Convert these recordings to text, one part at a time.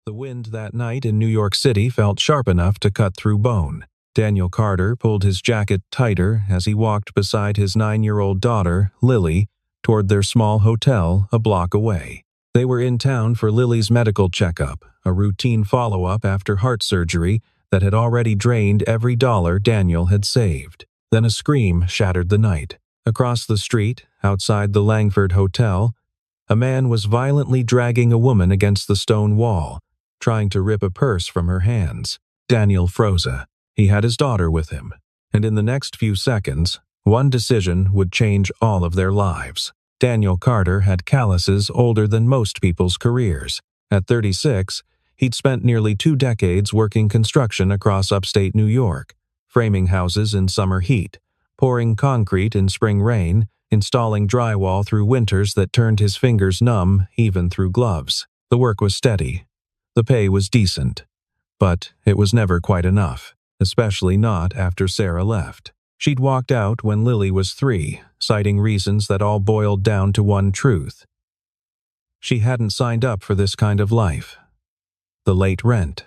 The wind that night in New York City felt sharp enough to cut through bone. Daniel Carter pulled his jacket tighter as he walked beside his 9-year-old daughter, Lily, toward their small hotel a block away. They were in town for Lily's medical checkup, a routine follow-up after heart surgery that had already drained every dollar Daniel had saved. Then a scream shattered the night. Across the street, outside the Langford Hotel, a man was violently dragging a woman against the stone wall, trying to rip a purse from her hands. Daniel froze. He had his daughter with him, and in the next few seconds, one decision would change all of their lives. Daniel Carter had calluses older than most people's careers. At 36, he'd spent nearly 2 decades working construction across upstate New York, framing houses in summer heat, pouring concrete in spring rain, installing drywall through winters that turned his fingers numb even through gloves. The work was steady. The pay was decent. But it was never quite enough, especially not after Sarah left. She'd walked out when Lily was 3, citing reasons that all boiled down to one truth. She hadn't signed up for this kind of life. The late rent,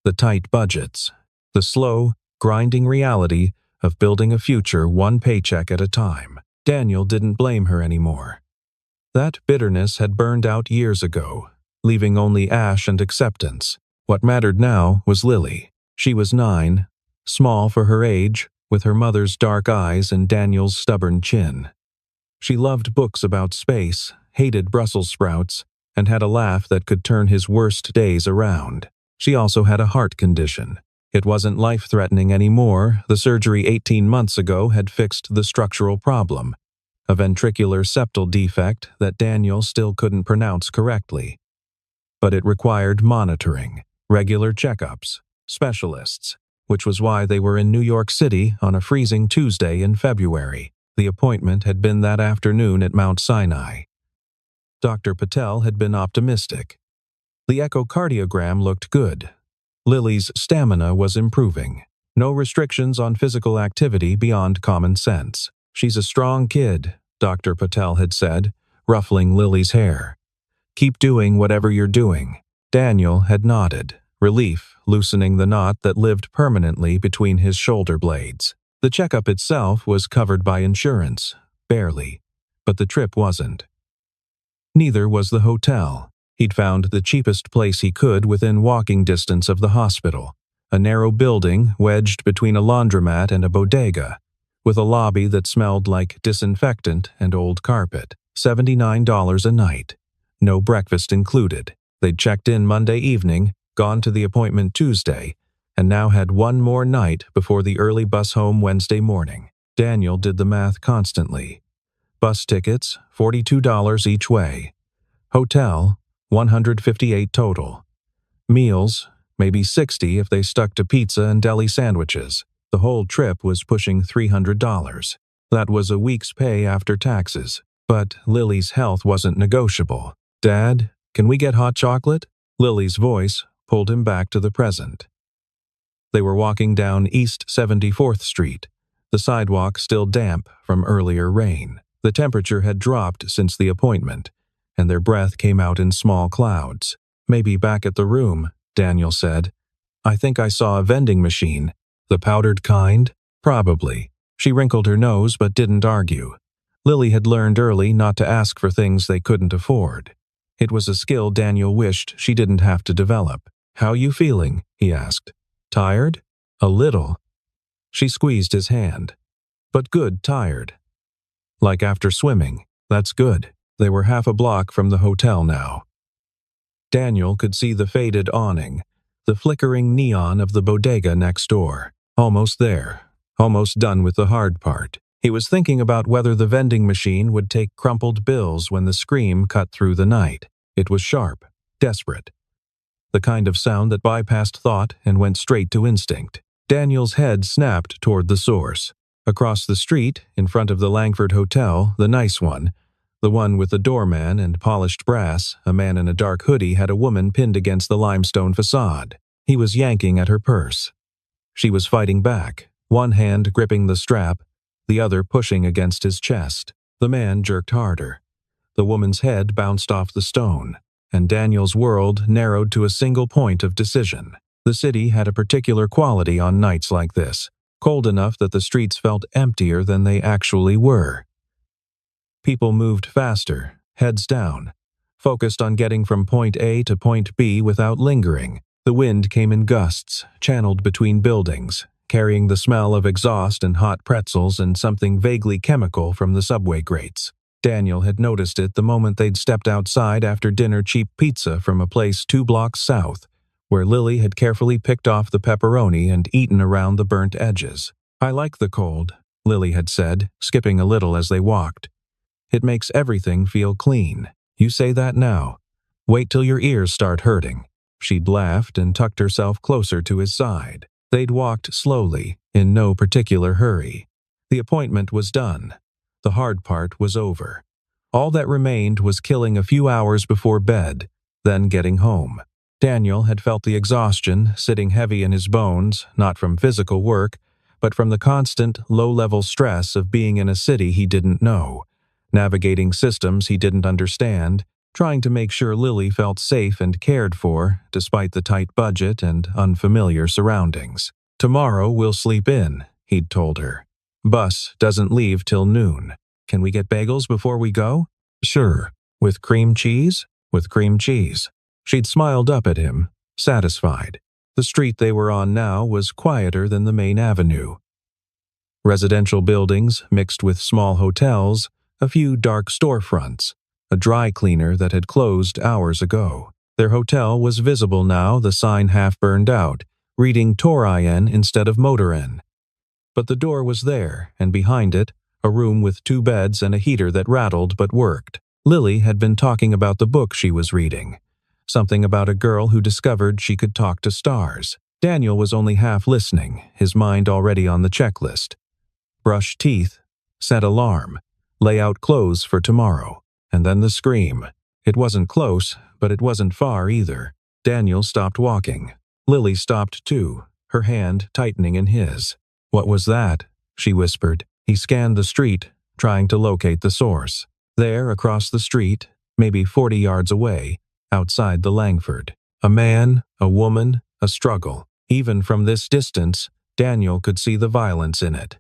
the tight budgets, the slow, grinding reality of building a future one paycheck at a time. Daniel didn't blame her anymore. That bitterness had burned out years ago, leaving only ash and acceptance. What mattered now was Lily. She was 9, small for her age, with her mother's dark eyes and Daniel's stubborn chin. She loved books about space, hated Brussels sprouts, and had a laugh that could turn his worst days around. She also had a heart condition. It wasn't life-threatening anymore. The surgery 18 months ago had fixed the structural problem, a ventricular septal defect that Daniel still couldn't pronounce correctly. But it required monitoring, regular checkups, specialists, which was why they were in New York City on a freezing Tuesday in February. The appointment had been that afternoon at Mount Sinai. Dr. Patel had been optimistic. The echocardiogram looked good. Lily's stamina was improving. No restrictions on physical activity beyond common sense. "She's a strong kid," Dr. Patel had said, ruffling Lily's hair. "Keep doing whatever you're doing." Daniel had nodded, relief loosening the knot that lived permanently between his shoulder blades. The checkup itself was covered by insurance, barely, but the trip wasn't. Neither was the hotel. He'd found the cheapest place he could within walking distance of the hospital, a narrow building wedged between a laundromat and a bodega, with a lobby that smelled like disinfectant and old carpet. $79 a night. No breakfast included. They'd checked in Monday evening, gone to the appointment Tuesday, and now had one more night before the early bus home Wednesday morning. Daniel did the math constantly. Bus tickets, $42 each way. Hotel, $158 total. Meals, maybe $60 if they stuck to pizza and deli sandwiches. The whole trip was pushing $300. That was a week's pay after taxes. But Lily's health wasn't negotiable. "Dad, can we get hot chocolate?" Lily's voice pulled him back to the present. They were walking down East 74th Street, the sidewalk still damp from earlier rain. The temperature had dropped since the appointment, and their breath came out in small clouds. "Maybe back at the room," Daniel said. "I think I saw a vending machine. The powdered kind?" "Probably." She wrinkled her nose but didn't argue. Lily had learned early not to ask for things they couldn't afford. It was a skill Daniel wished she didn't have to develop. "How you feeling?" he asked. "Tired?" "A little." She squeezed his hand. "But good tired." "Like after swimming." "That's good." They were half a block from the hotel now. Daniel could see the faded awning, the flickering neon of the bodega next door. Almost there. Almost done with the hard part. He was thinking about whether the vending machine would take crumpled bills when the scream cut through the night. It was sharp, desperate. The kind of sound that bypassed thought and went straight to instinct. Daniel's head snapped toward the source. Across the street, in front of the Langford Hotel, the nice one, the one with the doorman and polished brass, a man in a dark hoodie had a woman pinned against the limestone facade. He was yanking at her purse. She was fighting back, one hand gripping the strap, the other pushing against his chest. The man jerked harder. The woman's head bounced off the stone, and Daniel's world narrowed to a single point of decision. The city had a particular quality on nights like this, cold enough that the streets felt emptier than they actually were. People moved faster, heads down, focused on getting from point A to point B without lingering. The wind came in gusts, channeled between buildings, carrying the smell of exhaust and hot pretzels and something vaguely chemical from the subway grates. Daniel had noticed it the moment they'd stepped outside after dinner cheap pizza from a place 2 blocks south, where Lily had carefully picked off the pepperoni and eaten around the burnt edges. "I like the cold," Lily had said, skipping a little as they walked. "It makes everything feel clean." "You say that now. Wait till your ears start hurting." She'd laughed and tucked herself closer to his side. They'd walked slowly, in no particular hurry. The appointment was done. The hard part was over. All that remained was killing a few hours before bed, then getting home. Daniel had felt the exhaustion sitting heavy in his bones, not from physical work, but from the constant, low-level stress of being in a city he didn't know, navigating systems he didn't understand, trying to make sure Lily felt safe and cared for, despite the tight budget and unfamiliar surroundings. "Tomorrow we'll sleep in," he'd told her. "Bus doesn't leave till noon. Can we get bagels before we go?" "Sure." "With cream cheese?" "With cream cheese." She'd smiled up at him, satisfied. The street they were on now was quieter than the main avenue. Residential buildings mixed with small hotels, a few dark storefronts, a dry cleaner that had closed hours ago. Their hotel was visible now, the sign half burned out, reading Tor-IN instead of Motor-Inn. But the door was there, and behind it, a room with 2 beds and a heater that rattled but worked. Lily had been talking about the book she was reading. Something about a girl who discovered she could talk to stars. Daniel was only half listening, his mind already on the checklist. Brush teeth, set alarm, lay out clothes for tomorrow, and then the scream. It wasn't close, but it wasn't far either. Daniel stopped walking. Lily stopped too, her hand tightening in his. "What was that?" she whispered. He scanned the street, trying to locate the source. There, across the street, maybe 40 yards away, outside the Langford. A man, a woman, a struggle. Even from this distance, Daniel could see the violence in it.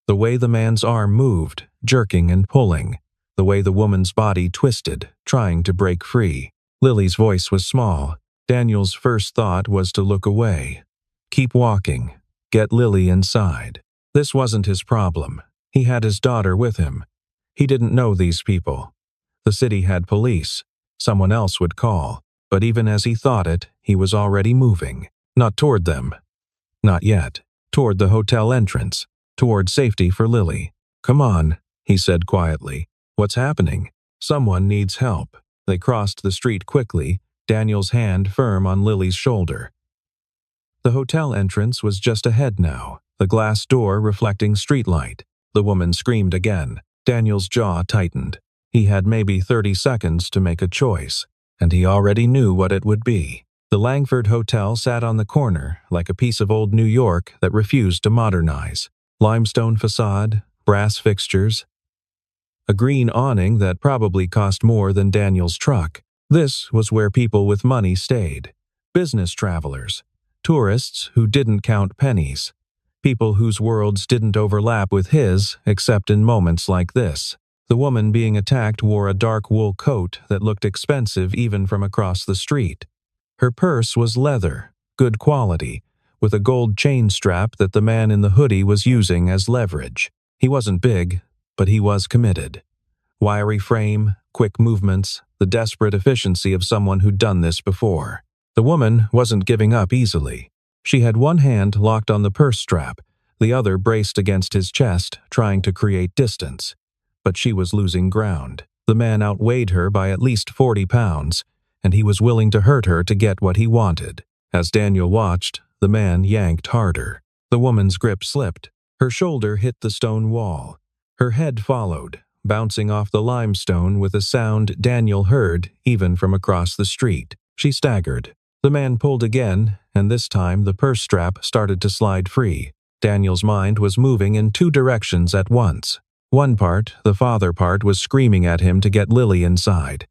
The way the man's arm moved, jerking and pulling. The way the woman's body twisted, trying to break free. Lily's voice was small. Daniel's first thought was to look away. Keep walking. Get Lily inside. This wasn't his problem. He had his daughter with him. He didn't know these people. The city had police. Someone else would call. But even as he thought it, he was already moving. Not toward them. Not yet. Toward the hotel entrance. Toward safety for Lily. "Come on," he said quietly. "What's happening?" "Someone needs help." They crossed the street quickly, Daniel's hand firm on Lily's shoulder. The hotel entrance was just ahead now, the glass door reflecting streetlight. The woman screamed again. Daniel's jaw tightened. He had maybe 30 seconds to make a choice, and he already knew what it would be. The Langford Hotel sat on the corner, like a piece of old New York that refused to modernize. Limestone facade, brass fixtures, a green awning that probably cost more than Daniel's truck. This was where people with money stayed. Business travelers, tourists who didn't count pennies, people whose worlds didn't overlap with his except in moments like this. The woman being attacked wore a dark wool coat that looked expensive even from across the street. Her purse was leather, good quality, with a gold chain strap that the man in the hoodie was using as leverage. He wasn't big, but he was committed. Wiry frame, quick movements, the desperate efficiency of someone who'd done this before. The woman wasn't giving up easily. She had one hand locked on the purse strap, the other braced against his chest, trying to create distance. But she was losing ground. The man outweighed her by at least 40 pounds, and he was willing to hurt her to get what he wanted. As Daniel watched, the man yanked harder. The woman's grip slipped. Her shoulder hit the stone wall. Her head followed, bouncing off the limestone with a sound Daniel heard even from across the street. She staggered. The man pulled again, and this time the purse strap started to slide free. Daniel's mind was moving in 2 directions at once. One part, the father part, was screaming at him to get Lily inside.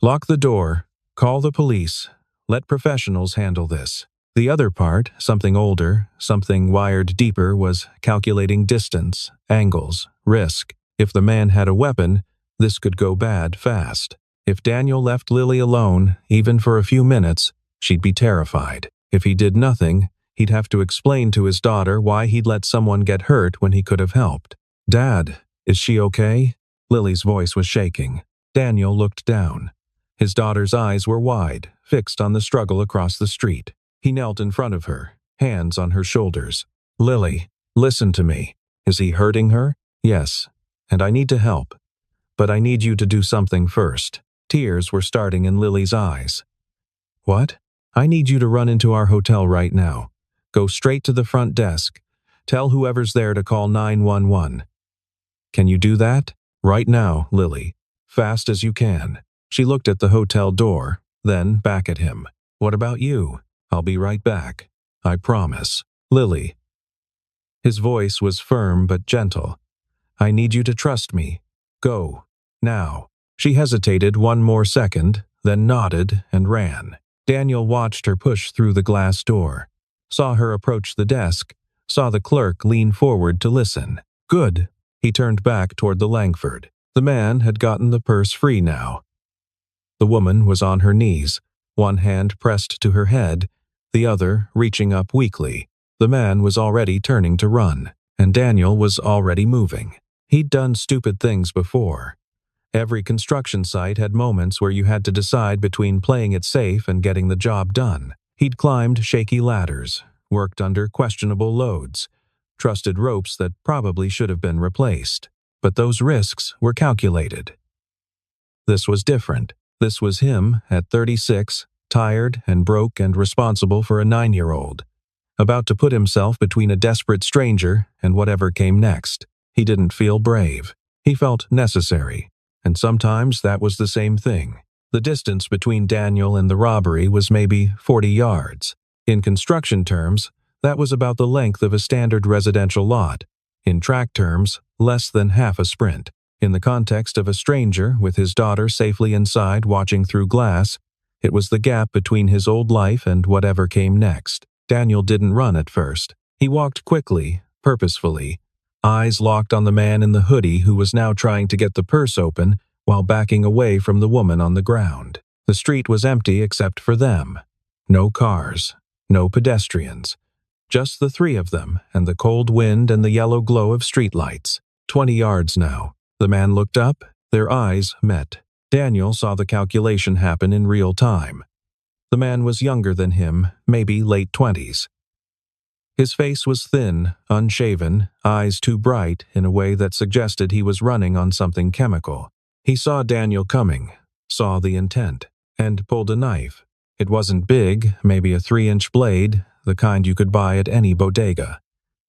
"Lock the door," Call the police. Let professionals handle this. The other part, something older, something wired deeper, was calculating distance, angles, risk. If the man had a weapon, this could go bad fast. If Daniel left Lily alone, even for a few minutes, she'd be terrified. If he did nothing, he'd have to explain to his daughter why he'd let someone get hurt when he could have helped. "Dad, is she okay?" Lily's voice was shaking. Daniel looked down. His daughter's eyes were wide, fixed on the struggle across the street. He knelt in front of her, hands on her shoulders. "Lily, listen to me. Is he hurting her?" "Yes, and I need to help. But I need you to do something first." Tears were starting in Lily's eyes. "What?" "I need you to run into our hotel right now. Go straight to the front desk. Tell whoever's there to call 911. Can you do that? Right now, Lily. Fast as you can." She looked at the hotel door, then back at him. "What about you? I'll be right back. I promise. Lily." His voice was firm but gentle. "I need you to trust me. Go. Now." She hesitated one more second, then nodded and ran. Daniel watched her push through the glass door, saw her approach the desk, saw the clerk lean forward to listen. "Good." He turned back toward the Langford. The man had gotten the purse free now. The woman was on her knees, one hand pressed to her head, the other reaching up weakly. The man was already turning to run, and Daniel was already moving. He'd done stupid things before. Every construction site had moments where you had to decide between playing it safe and getting the job done. He'd climbed shaky ladders, worked under questionable loads, trusted ropes that probably should have been replaced. But those risks were calculated. This was different. This was him at 36, tired and broke and responsible for a 9-year-old, about to put himself between a desperate stranger and whatever came next. He didn't feel brave. He felt necessary. And sometimes that was the same thing. The distance between Daniel and the robbery was maybe 40 yards. In construction terms, that was about the length of a standard residential lot. In track terms, less than half a sprint. In the context of a stranger with his daughter safely inside watching through glass, it was the gap between his old life and whatever came next. Daniel didn't run at first. He walked quickly, purposefully, eyes locked on the man in the hoodie who was now trying to get the purse open while backing away from the woman on the ground. The street was empty except for them. No cars, no pedestrians. Just the three of them and the cold wind and the yellow glow of streetlights. 20 yards now. The man looked up. Their eyes met. Daniel saw the calculation happen in real time. The man was younger than him, maybe late 20s. His face was thin, unshaven, eyes too bright in a way that suggested he was running on something chemical. He saw Daniel coming, saw the intent, and pulled a knife. It wasn't big, maybe a 3-inch blade, the kind you could buy at any bodega.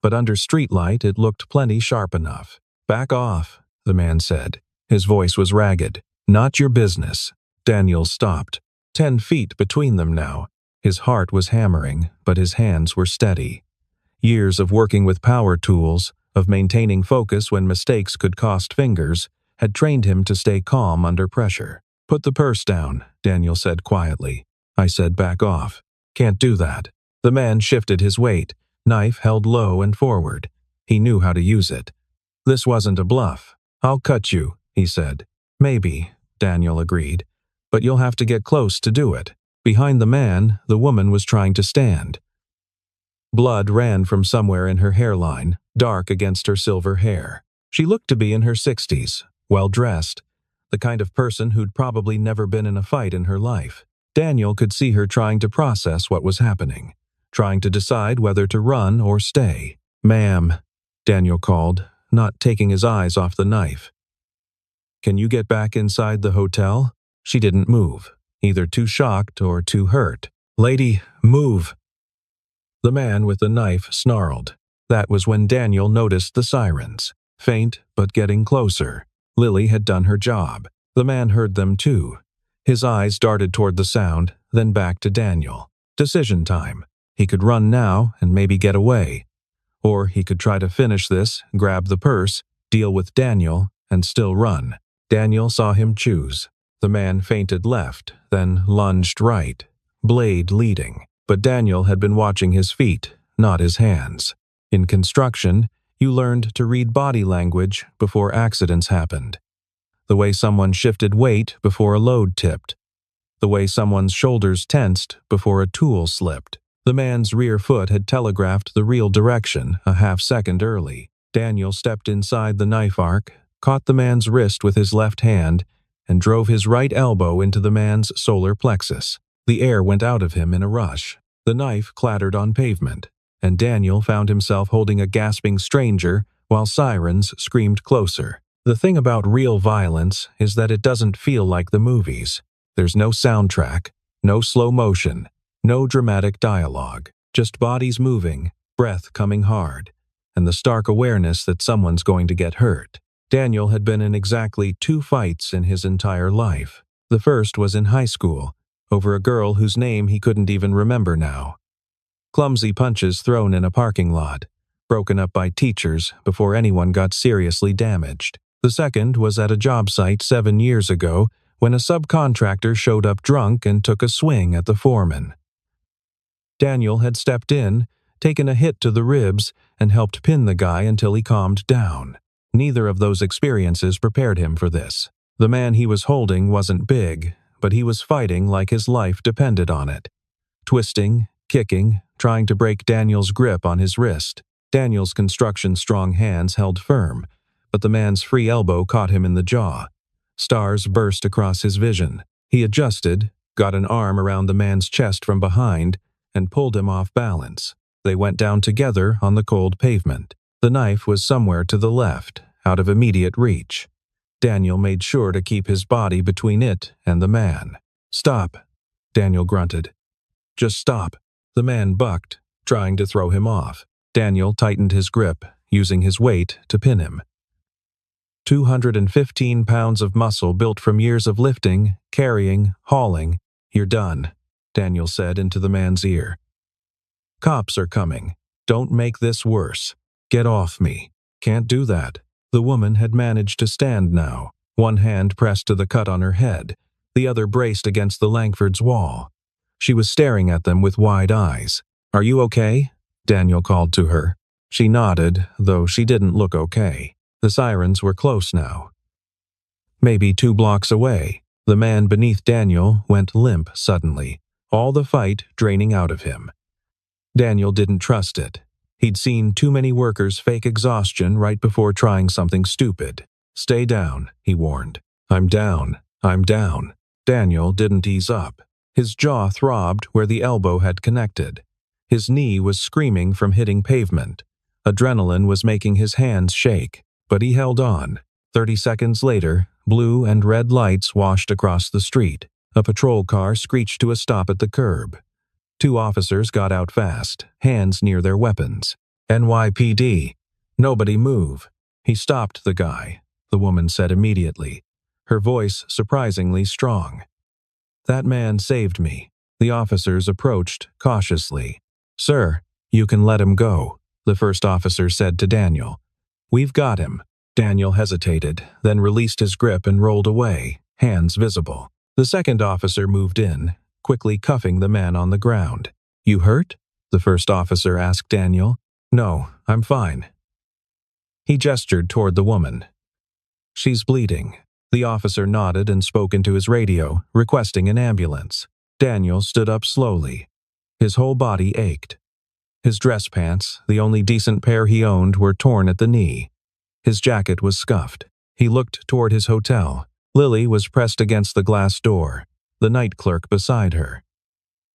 But under streetlight it looked plenty sharp enough. "Back off," the man said. His voice was ragged. "Not your business." Daniel stopped. 10 feet between them now. His heart was hammering, but his hands were steady. Years of working with power tools, of maintaining focus when mistakes could cost fingers, had trained him to stay calm under pressure. "Put the purse down," Daniel said quietly. I said back off. "Can't do that." The man shifted his weight, knife held low and forward. He knew how to use it. This wasn't a bluff. "I'll cut you," he said. "Maybe," Daniel agreed. "But you'll have to get close to do it." Behind the man, the woman was trying to stand. Blood ran from somewhere in her hairline, dark against her silver hair. She looked to be in her 60s, well-dressed, the kind of person who'd probably never been in a fight in her life. Daniel could see her trying to process what was happening, trying to decide whether to run or stay. "Ma'am," Daniel called, not taking his eyes off the knife. "Can you get back inside the hotel?" She didn't move, either too shocked or too hurt. "Lady, move!" The man with the knife snarled. That was when Daniel noticed the sirens. Faint, but getting closer. Lily had done her job. The man heard them too. His eyes darted toward the sound, then back to Daniel. Decision time. He could run now and maybe get away. Or he could try to finish this, grab the purse, deal with Daniel, and still run. Daniel saw him choose. The man feinted left, then lunged right, blade leading. But Daniel had been watching his feet, not his hands. In construction, you learned to read body language before accidents happened. The way someone shifted weight before a load tipped. The way someone's shoulders tensed before a tool slipped. The man's rear foot had telegraphed the real direction a half-second early. Daniel stepped inside the knife arc, caught the man's wrist with his left hand, and drove his right elbow into the man's solar plexus. The air went out of him in a rush. The knife clattered on pavement, and Daniel found himself holding a gasping stranger while sirens screamed closer. The thing about real violence is that it doesn't feel like the movies. There's no soundtrack, no slow motion, no dramatic dialogue, just bodies moving, breath coming hard, and the stark awareness that someone's going to get hurt. Daniel had been in exactly 2 fights in his entire life. The first was in high school, over a girl whose name he couldn't even remember now. Clumsy punches thrown in a parking lot, broken up by teachers before anyone got seriously damaged. The second was at a job site 7 years ago when a subcontractor showed up drunk and took a swing at the foreman. Daniel had stepped in, taken a hit to the ribs, and helped pin the guy until he calmed down. Neither of those experiences prepared him for this. The man he was holding wasn't big, but he was fighting like his life depended on it. Twisting, kicking, trying to break Daniel's grip on his wrist. Daniel's construction-strong hands held firm, but the man's free elbow caught him in the jaw. Stars burst across his vision. He adjusted, got an arm around the man's chest from behind, and pulled him off balance. They went down together on the cold pavement. The knife was somewhere to the left, out of immediate reach. Daniel made sure to keep his body between it and the man. "Stop," Daniel grunted. "Just stop." The man bucked, trying to throw him off. Daniel tightened his grip, using his weight to pin him. 215 pounds of muscle built from years of lifting, carrying, hauling. "You're done," Daniel said into the man's ear. "Cops are coming. Don't make this worse. Get off me." "Can't do that." The woman had managed to stand now, one hand pressed to the cut on her head, the other braced against the Langford's wall. She was staring at them with wide eyes. "Are you okay?" Daniel called to her. She nodded, though she didn't look okay. The sirens were close now. Maybe 2 blocks away. The man beneath Daniel went limp suddenly, all the fight draining out of him. Daniel didn't trust it. He'd seen too many workers fake exhaustion right before trying something stupid. "Stay down," he warned. I'm down. Daniel didn't ease up. His jaw throbbed where the elbow had connected. His knee was screaming from hitting pavement. Adrenaline was making his hands shake, but he held on. 30 seconds later, blue and red lights washed across the street. A patrol car screeched to a stop at the curb. 2 officers got out fast, hands near their weapons. "NYPD. Nobody move." "He stopped the guy," the woman said immediately, her voice surprisingly strong. "That man saved me." The officers approached cautiously. "Sir, you can let him go," the first officer said to Daniel. "We've got him." Daniel hesitated, then released his grip and rolled away, hands visible. The second officer moved in, quickly cuffing the man on the ground. "You hurt?" the first officer asked Daniel. "No, I'm fine." He gestured toward the woman. "She's bleeding." The officer nodded and spoke into his radio, requesting an ambulance. Daniel stood up slowly. His whole body ached. His dress pants, the only decent pair he owned, were torn at the knee. His jacket was scuffed. He looked toward his hotel. Lily was pressed against the glass door, the night clerk beside her.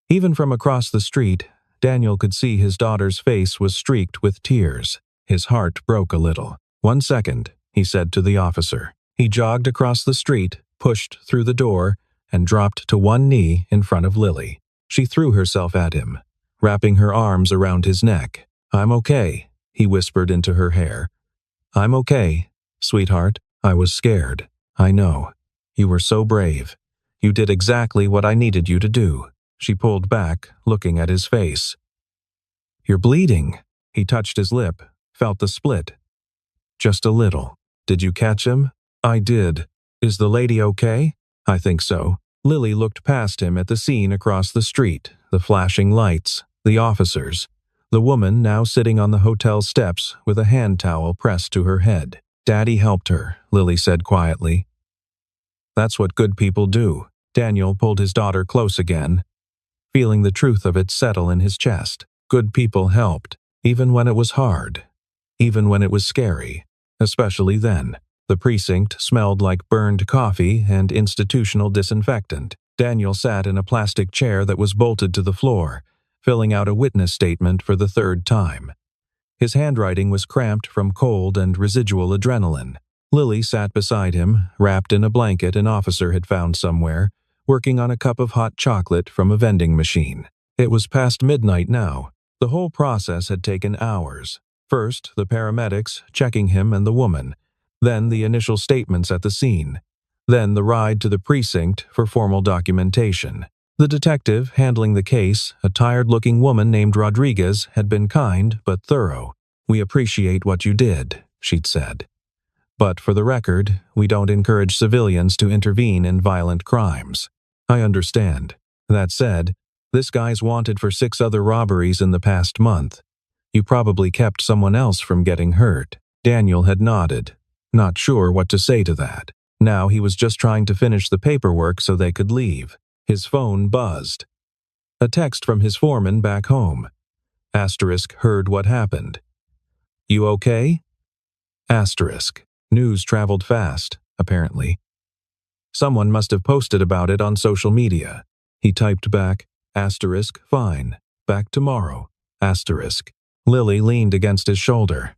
Even from across the street, Daniel could see his daughter's face was streaked with tears. His heart broke a little. "1 second," he said to the officer. He jogged across the street, pushed through the door, and dropped to one knee in front of Lily. She threw herself at him, wrapping her arms around his neck. "I'm okay," he whispered into her hair. "I'm okay, sweetheart. I was scared. I know. You were so brave. You did exactly what I needed you to do." She pulled back, looking at his face. "You're bleeding." He touched his lip, felt the split. "Just a little. Did you catch him?" "I did. Is the lady okay?" I think so. Lily looked past him at the scene across the street, the flashing lights, the officers, the woman now sitting on the hotel steps with a hand towel pressed to her head. Daddy helped her, Lily said quietly. That's what good people do. Daniel pulled his daughter close again, feeling the truth of it settle in his chest. Good people helped, even when it was hard, even when it was scary, especially then. The precinct smelled like burned coffee and institutional disinfectant. Daniel sat in a plastic chair that was bolted to the floor, filling out a witness statement for the third time. His handwriting was cramped from cold and residual adrenaline. Lily sat beside him, wrapped in a blanket an officer had found somewhere, working on a cup of hot chocolate from a vending machine. It was past midnight now. The whole process had taken hours. First, the paramedics checking him and the woman, then the initial statements at the scene, then the ride to the precinct for formal documentation. The detective handling the case, a tired-looking woman named Rodriguez, had been kind but thorough. "We appreciate what you did," she'd said. "But for the record, we don't encourage civilians to intervene in violent crimes." "I understand. That said, this guy's wanted for 6 other robberies in the past month. You probably kept someone else from getting hurt." Daniel had nodded, not sure what to say to that. Now he was just trying to finish the paperwork so they could leave. His phone buzzed. A text from his foreman back home. Asterisk heard what happened. "You okay?" Asterisk. News traveled fast, apparently. Someone must have posted about it on social media. He typed back, asterisk, fine, back tomorrow, asterisk. Lily leaned against his shoulder.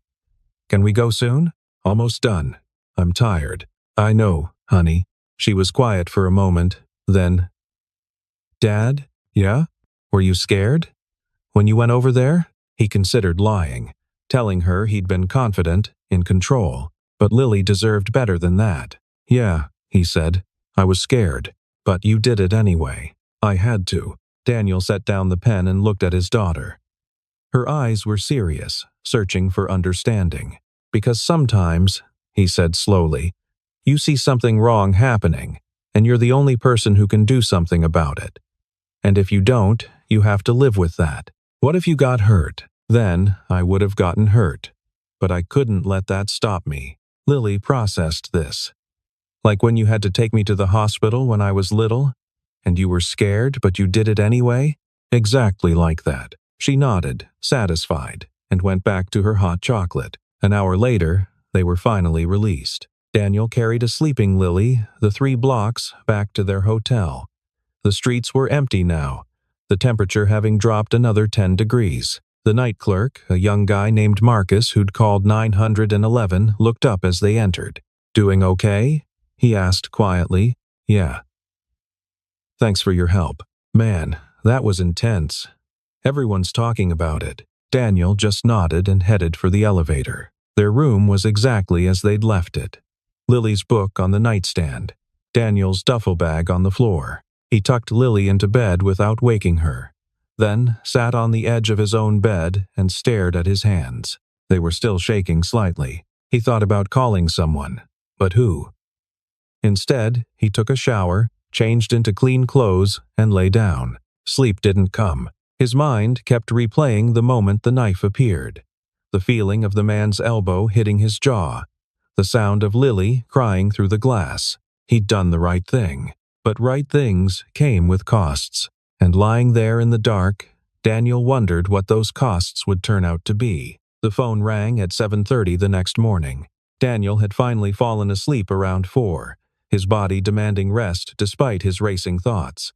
"Can we go soon?" "Almost done. I'm tired." "I know, honey." She was quiet for a moment, then, "Dad? Yeah? Were you scared? When you went over there?" He considered lying, telling her he'd been confident, in control. But Lily deserved better than that. "Yeah," he said. "I was scared. But you did it anyway." "I had to." Daniel set down the pen and looked at his daughter. Her eyes were serious, searching for understanding. "Because sometimes," he said slowly, "you see something wrong happening, and you're the only person who can do something about it. And if you don't, you have to live with that. What if you got hurt? Then I would have gotten hurt. But I couldn't let that stop me." Lily processed this. "Like when you had to take me to the hospital when I was little, and you were scared, but you did it anyway?" "Exactly like that." She nodded, satisfied, and went back to her hot chocolate. An hour later, they were finally released. Daniel carried a sleeping Lily the 3 blocks back to their hotel. The streets were empty now, the temperature having dropped another 10 degrees. The night clerk, a young guy named Marcus who'd called 911, looked up as they entered. "Doing okay?" he asked quietly. "Yeah. Thanks for your help." "Man, that was intense. Everyone's talking about it." Daniel just nodded and headed for the elevator. Their room was exactly as they'd left it. Lily's book on the nightstand, Daniel's duffel bag on the floor. He tucked Lily into bed without waking her, then sat on the edge of his own bed and stared at his hands. They were still shaking slightly. He thought about calling someone, but who? Instead, he took a shower, changed into clean clothes, and lay down. Sleep didn't come. His mind kept replaying the moment the knife appeared, the feeling of the man's elbow hitting his jaw, the sound of Lily crying through the glass. He'd done the right thing. But right things came with costs. And lying there in the dark, Daniel wondered what those costs would turn out to be. The phone rang at 7:30 the next morning. Daniel had finally fallen asleep around 4, his body demanding rest despite his racing thoughts.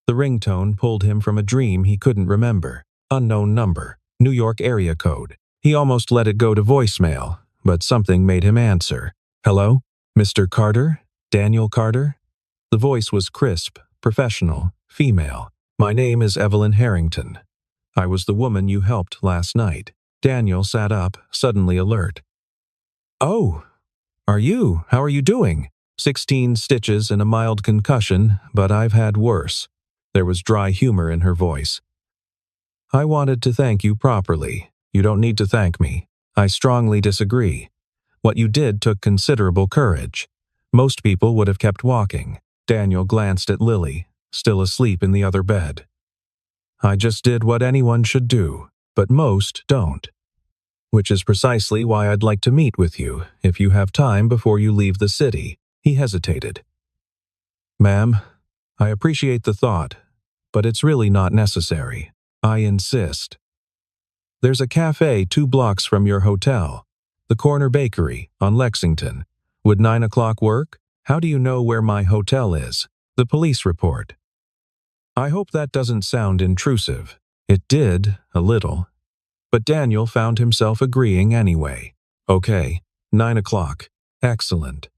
The ringtone pulled him from a dream he couldn't remember. Unknown number, New York area code. He almost let it go to voicemail, but something made him answer. "Hello? Mr. Carter? Daniel Carter?" The voice was crisp, professional, female. "My name is Evelyn Harrington. I was the woman you helped last night." Daniel sat up, suddenly alert. "Oh, are you? How are you doing?" 16 stitches and a mild concussion, but I've had worse." There was dry humor in her voice. "I wanted to thank you properly. You don't need to thank me. I strongly disagree. What you did took considerable courage. Most people would have kept walking. Daniel glanced at Lily, still asleep in the other bed. I just did what anyone should do, but most don't. Which is precisely why I'd like to meet with you, if you have time before you leave the city. He hesitated. Ma'am, I appreciate the thought, but it's really not necessary. I insist. There's a cafe 2 blocks from your hotel, the Corner Bakery on Lexington. Would 9 o'clock work? How do you know where my hotel is? The police report. I hope that doesn't sound intrusive. It did, a little. But Daniel found himself agreeing anyway. Okay, 9 o'clock. Excellent.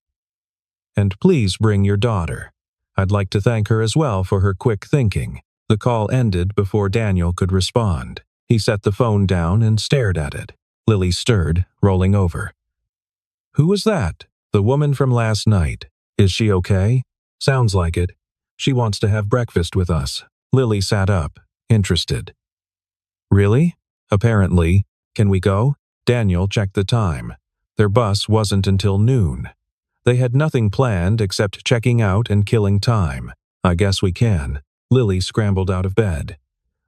And please bring your daughter. I'd like to thank her as well for her quick thinking. The call ended before Daniel could respond. He set the phone down and stared at it. Lily stirred, rolling over. Who was that? The woman from last night. Is she okay? Sounds like it. She wants to have breakfast with us. Lily sat up, interested. Really? Apparently. Can we go? Daniel checked the time. Their bus wasn't until noon. They had nothing planned except checking out and killing time. I guess we can. Lily scrambled out of bed.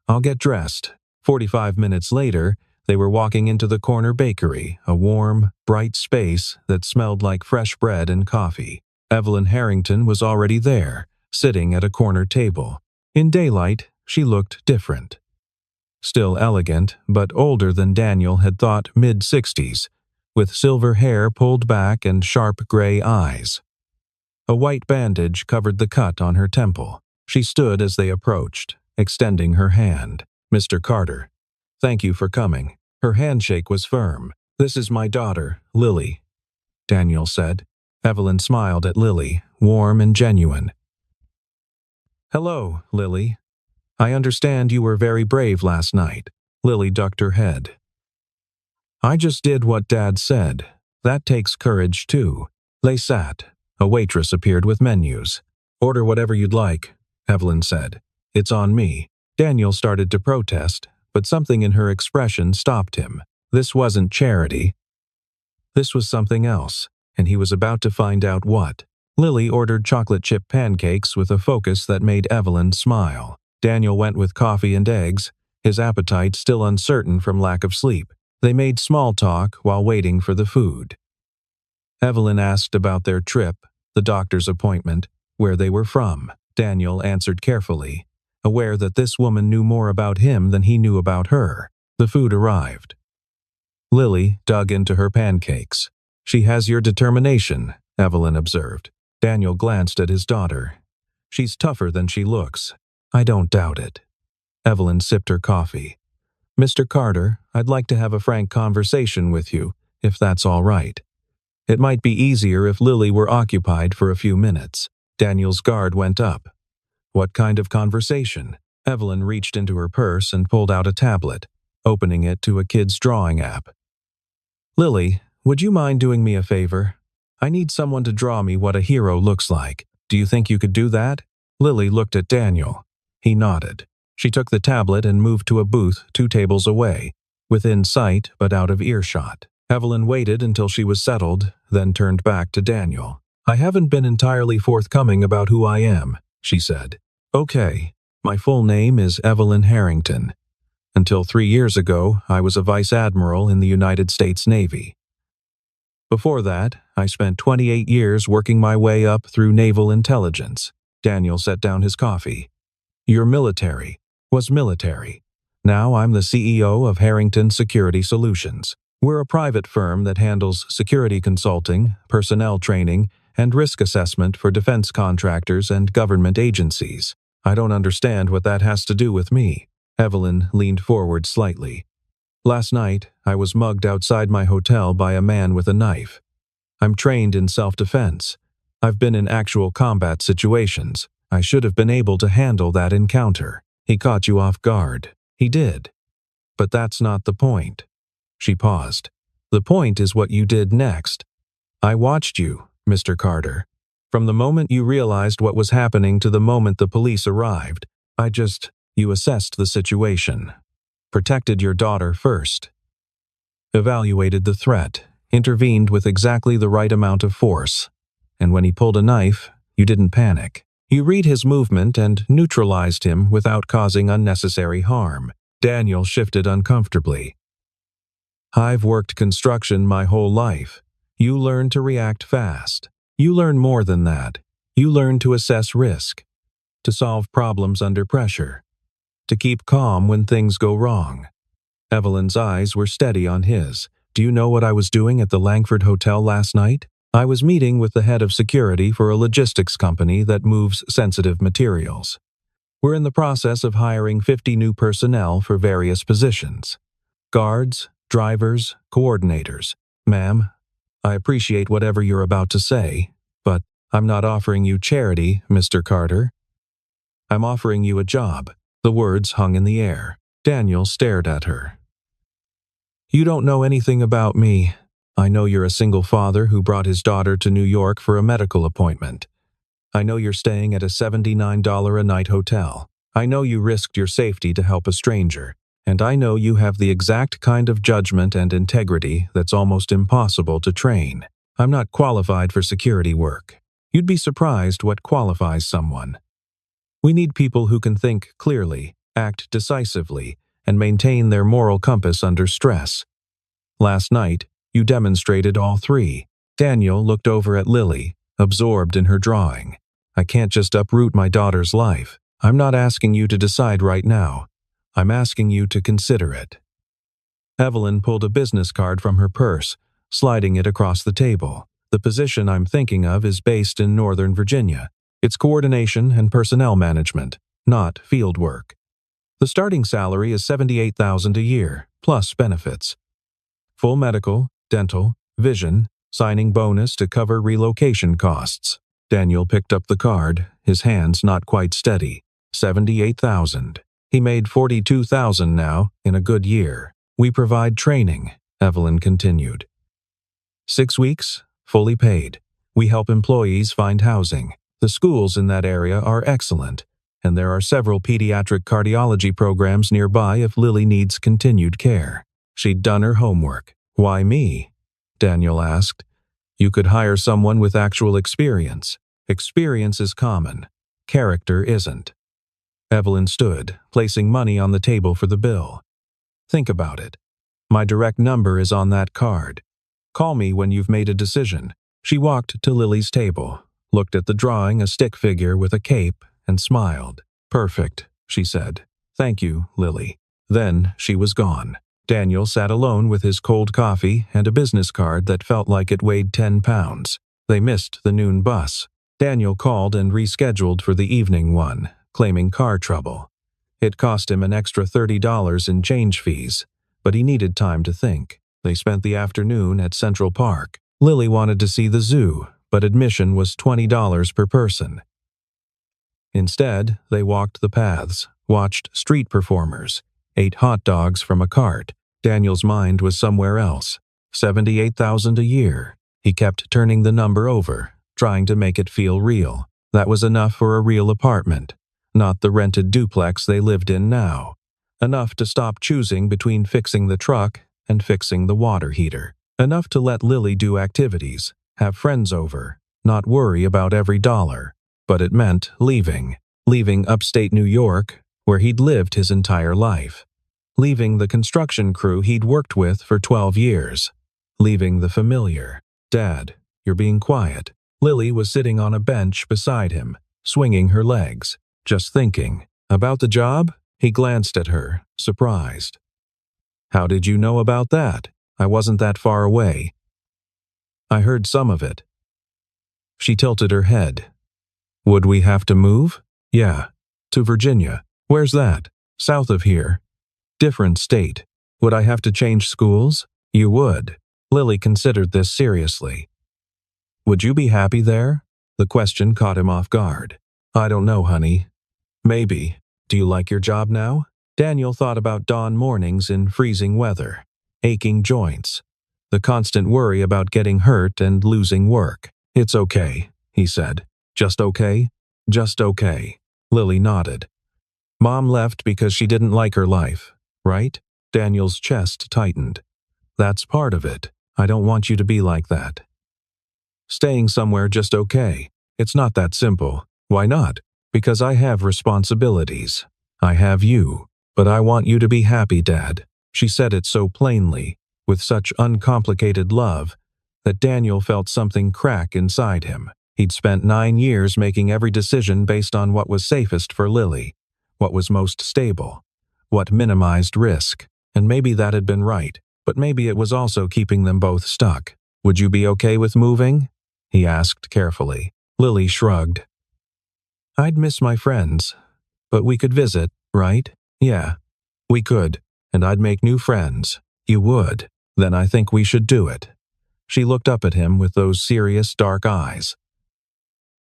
I'll get dressed. 45 minutes later, they were walking into the Corner Bakery, a warm, bright space that smelled like fresh bread and coffee. Evelyn Harrington was already there, sitting at a corner table. In daylight, she looked different. Still elegant, but older than Daniel had thought, mid-60s, with silver hair pulled back and sharp gray eyes. A white bandage covered the cut on her temple. She stood as they approached, extending her hand. Mr. Carter, thank you for coming. Her handshake was firm. This is my daughter, Lily, Daniel said. Evelyn smiled at Lily, warm and genuine. Hello, Lily. I understand you were very brave last night. Lily ducked her head. I just did what Dad said. That takes courage, too. They sat. A waitress appeared with menus. Order whatever you'd like, Evelyn said. It's on me. Daniel started to protest, but something in her expression stopped him. This wasn't charity. This was something else, and he was about to find out what. Lily ordered chocolate chip pancakes with a focus that made Evelyn smile. Daniel went with coffee and eggs, his appetite still uncertain from lack of sleep. They made small talk while waiting for the food. Evelyn asked about their trip, the doctor's appointment, where they were from. Daniel answered carefully, aware that this woman knew more about him than he knew about her. The food arrived. Lily dug into her pancakes. She has your determination, Evelyn observed. Daniel glanced at his daughter. She's tougher than she looks. I don't doubt it. Evelyn sipped her coffee. Mr. Carter, I'd like to have a frank conversation with you, if that's all right. It might be easier if Lily were occupied for a few minutes. Daniel's guard went up. What kind of conversation? Evelyn reached into her purse and pulled out a tablet, opening it to a kid's drawing app. Lily, would you mind doing me a favor? I need someone to draw me what a hero looks like. Do you think you could do that? Lily looked at Daniel. He nodded. She took the tablet and moved to a booth 2 tables away, within sight but out of earshot. Evelyn waited until she was settled, then turned back to Daniel. I haven't been entirely forthcoming about who I am, she said. Okay, my full name is Evelyn Harrington. Until 3 years ago, I was a vice admiral in the United States Navy. Before that, I spent 28 years working my way up through naval intelligence. Daniel set down his coffee. You're military. Was military. Now I'm the CEO of Harrington Security Solutions. We're a private firm that handles security consulting, personnel training, and risk assessment for defense contractors and government agencies. I don't understand what that has to do with me. Evelyn leaned forward slightly. Last night, I was mugged outside my hotel by a man with a knife. I'm trained in self-defense. I've been in actual combat situations. I should have been able to handle that encounter. He caught you off guard. He did. But that's not the point. She paused. The point is what you did next. I watched you, Mr. Carter. From the moment you realized what was happening to the moment the police arrived, you assessed the situation. Protected your daughter first. Evaluated the threat, intervened with exactly the right amount of force. And when he pulled a knife, you didn't panic. You read his movement and neutralized him without causing unnecessary harm. Daniel shifted uncomfortably. I've worked construction my whole life. You learn to react fast. You learn more than that. You learn to assess risk, to solve problems under pressure, to keep calm when things go wrong. Evelyn's eyes were steady on his. Do you know what I was doing at the Langford Hotel last night? I was meeting with the head of security for a logistics company that moves sensitive materials. We're in the process of hiring 50 new personnel for various positions. Guards, drivers, coordinators. Ma'am, I appreciate whatever you're about to say, but I'm not offering you charity, Mr. Carter. I'm offering you a job. The words hung in the air. Daniel stared at her. You don't know anything about me. I know you're a single father who brought his daughter to New York for a medical appointment. I know you're staying at a $79 a night hotel. I know you risked your safety to help a stranger. And I know you have the exact kind of judgment and integrity that's almost impossible to train. I'm not qualified for security work. You'd be surprised what qualifies someone. We need people who can think clearly, act decisively, and maintain their moral compass under stress. Last night, you demonstrated all three. Daniel looked over at Lily, absorbed in her drawing. I can't just uproot my daughter's life. I'm not asking you to decide right now. I'm asking you to consider it. Evelyn pulled a business card from her purse, sliding it across the table. The position I'm thinking of is based in Northern Virginia. It's coordination and personnel management, not field work. The starting salary is $78,000 a year, plus benefits. Full medical, dental, vision, signing bonus to cover relocation costs. Daniel picked up the card, his hands not quite steady. $78,000. He made $42,000 now, in a good year. We provide training, Evelyn continued. 6 weeks, fully paid. We help employees find housing. The schools in that area are excellent, and there are several pediatric cardiology programs nearby if Lily needs continued care. She'd done her homework. Why me? Daniel asked. You could hire someone with actual experience. Experience is common. Character isn't. Evelyn stood, placing money on the table for the bill. Think about it. My direct number is on that card. Call me when you've made a decision. She walked to Lily's table, looked at the drawing, a stick figure with a cape, and smiled. Perfect, she said. Thank you, Lily. Then she was gone. Daniel sat alone with his cold coffee and a business card that felt like it weighed 10 pounds. They missed the noon bus. Daniel called and rescheduled for the evening one, claiming car trouble. It cost him an extra $30 in change fees, but he needed time to think. They spent the afternoon at Central Park. Lily wanted to see the zoo, but admission was $20 per person. Instead, they walked the paths, watched street performers, ate hot dogs from a cart. Daniel's mind was somewhere else. $78,000 a year. He kept turning the number over, trying to make it feel real. That was enough for a real apartment, not the rented duplex they lived in now. Enough to stop choosing between fixing the truck and fixing the water heater. Enough to let Lily do activities, have friends over, not worry about every dollar. But it meant leaving upstate New York, where he'd lived his entire life. Leaving the construction crew he'd worked with for 12 years. Leaving the familiar. Dad, you're being quiet. Lily was sitting on a bench beside him, swinging her legs. Just thinking. About the job? He glanced at her, surprised. How did you know about that? I wasn't that far away. I heard some of it. She tilted her head. Would we have to move? Yeah. To Virginia. Where's that? South of here. Different state. Would I have to change schools? You would. Lily considered this seriously. Would you be happy there? The question caught him off guard. I don't know, honey. Maybe. Do you like your job now? Daniel thought about dawn mornings in freezing weather, aching joints, the constant worry about getting hurt and losing work. It's okay, he said. Just okay? Just okay. Lily nodded. Mom left because she didn't like her life, right? Daniel's chest tightened. That's part of it. I don't want you to be like that. Staying somewhere just okay. It's not that simple. Why not? Because I have responsibilities. I have you. But I want you to be happy, Dad. She said it so plainly, with such uncomplicated love, that Daniel felt something crack inside him. He'd spent 9 years making every decision based on what was safest for Lily, what was most stable, what minimized risk. And maybe that had been right, but maybe it was also keeping them both stuck. Would you be okay with moving? He asked carefully. Lily shrugged. I'd miss my friends, but we could visit, right? Yeah, we could, and I'd make new friends. You would? Then I think we should do it. She looked up at him with those serious dark eyes.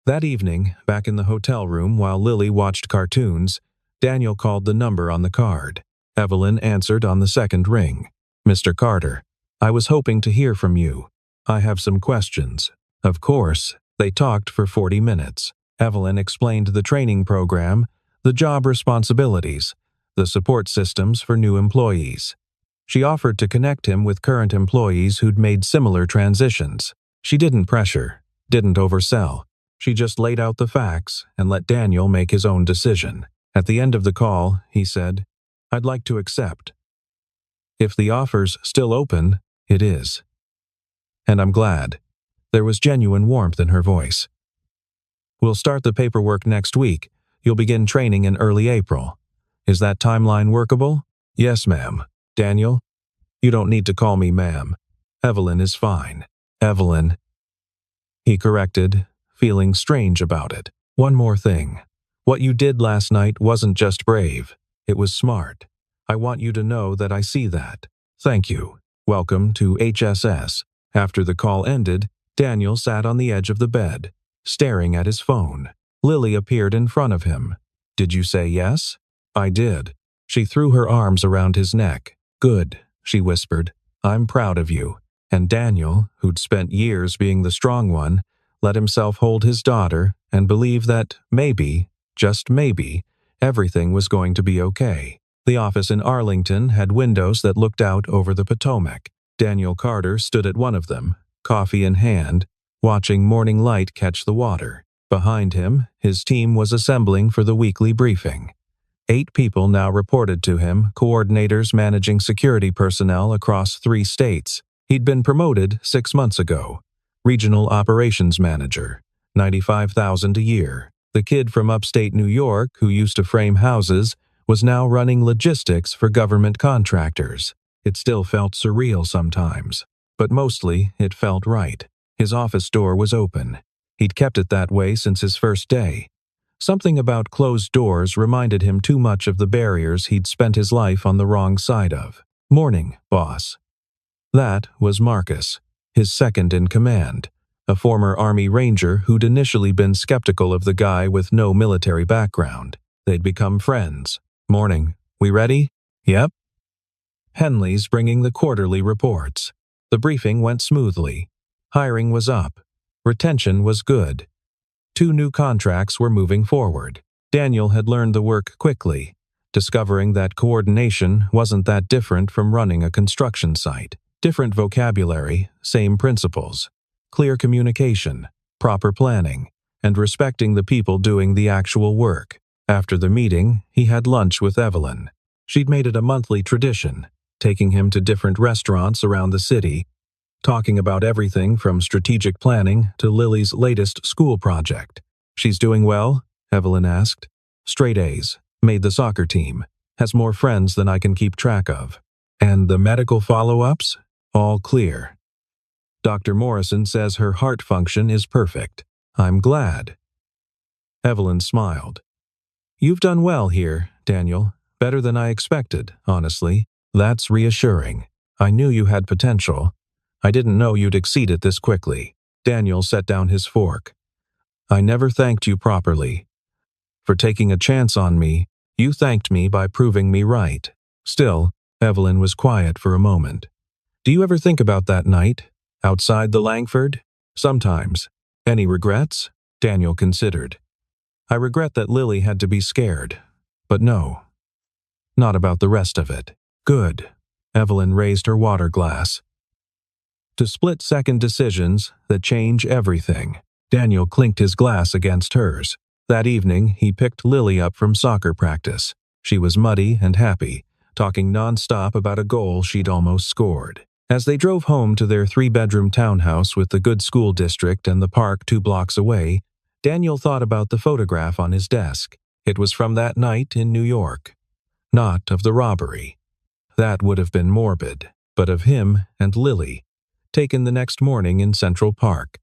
That evening, back in the hotel room while Lily watched cartoons, Daniel called the number on the card. Evelyn answered on the second ring. Mr. Carter, I was hoping to hear from you. I have some questions. Of course, they talked for 40 minutes. Evelyn explained the training program, the job responsibilities, the support systems for new employees. She offered to connect him with current employees who'd made similar transitions. She didn't pressure, didn't oversell. She just laid out the facts and let Daniel make his own decision. At the end of the call, he said, I'd like to accept. If the offer's still open, it is. And I'm glad. There was genuine warmth in her voice. We'll start the paperwork next week. You'll begin training in early April. Is that timeline workable? Yes, ma'am. Daniel? You don't need to call me ma'am. Evelyn is fine. Evelyn. He corrected, feeling strange about it. One more thing. What you did last night wasn't just brave. It was smart. I want you to know that I see that. Thank you. Welcome to HSS. After the call ended, Daniel sat on the edge of the bed, staring at his phone. Lily appeared in front of him. Did you say yes? I did. She threw her arms around his neck. Good, she whispered. I'm proud of you. And Daniel, who'd spent years being the strong one, let himself hold his daughter and believe that maybe, just maybe, everything was going to be okay. The office in Arlington had windows that looked out over the Potomac. Daniel Carter stood at one of them, coffee in hand, watching morning light catch the water. Behind him, his team was assembling for the weekly briefing. 8 people now reported to him, coordinators managing security personnel across 3 states. He'd been promoted 6 months ago. Regional operations manager, $95,000 a year. The kid from upstate New York, who used to frame houses, was now running logistics for government contractors. It still felt surreal sometimes, but mostly it felt right. His office door was open. He'd kept it that way since his first day. Something about closed doors reminded him too much of the barriers he'd spent his life on the wrong side of. Morning, boss. That was Marcus, his second in command, a former Army Ranger who'd initially been skeptical of the guy with no military background. They'd become friends. Morning. We ready? Yep. Henley's bringing the quarterly reports. The briefing went smoothly. Hiring was up. Retention was good. 2 new contracts were moving forward. Daniel had learned the work quickly, discovering that coordination wasn't that different from running a construction site. Different vocabulary, same principles. Clear communication, proper planning, and respecting the people doing the actual work. After the meeting, he had lunch with Evelyn. She'd made it a monthly tradition, taking him to different restaurants around the city, talking about everything from strategic planning to Lily's latest school project. She's doing well? Evelyn asked. Straight A's. Made the soccer team. Has more friends than I can keep track of. And the medical follow-ups? All clear. Dr. Morrison says her heart function is perfect. I'm glad. Evelyn smiled. You've done well here, Daniel. Better than I expected, honestly. That's reassuring. I knew you had potential. I didn't know you'd exceed it this quickly. Daniel set down his fork. I never thanked you properly. For taking a chance on me, you thanked me by proving me right. Still, Evelyn was quiet for a moment. Do you ever think about that night, outside the Langford? Sometimes. Any regrets? Daniel considered. I regret that Lily had to be scared. But no. Not about the rest of it. Good. Evelyn raised her water glass. To split-second decisions that change everything. Daniel clinked his glass against hers. That evening, he picked Lily up from soccer practice. She was muddy and happy, talking nonstop about a goal she'd almost scored. As they drove home to their 3-bedroom townhouse with the good school district and the park 2 blocks away, Daniel thought about the photograph on his desk. It was from that night in New York. Not of the robbery. That would have been morbid, but of him and Lily, taken the next morning in Central Park.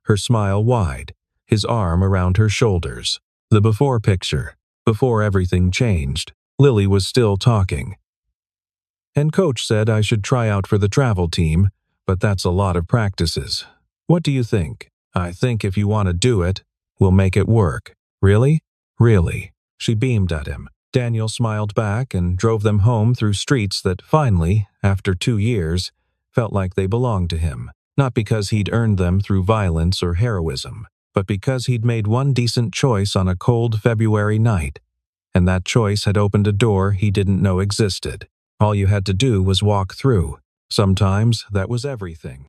Her smile wide, his arm around her shoulders. The before picture, before everything changed. Lily was still talking. And coach said I should try out for the travel team, but that's a lot of practices. What do you think? I think if you want to do it, we'll make it work. Really? Really. She beamed at him. Daniel smiled back and drove them home through streets that finally, after 2 years, felt like they belonged to him. Not because he'd earned them through violence or heroism, but because he'd made one decent choice on a cold February night. And that choice had opened a door he didn't know existed. All you had to do was walk through. Sometimes that was everything.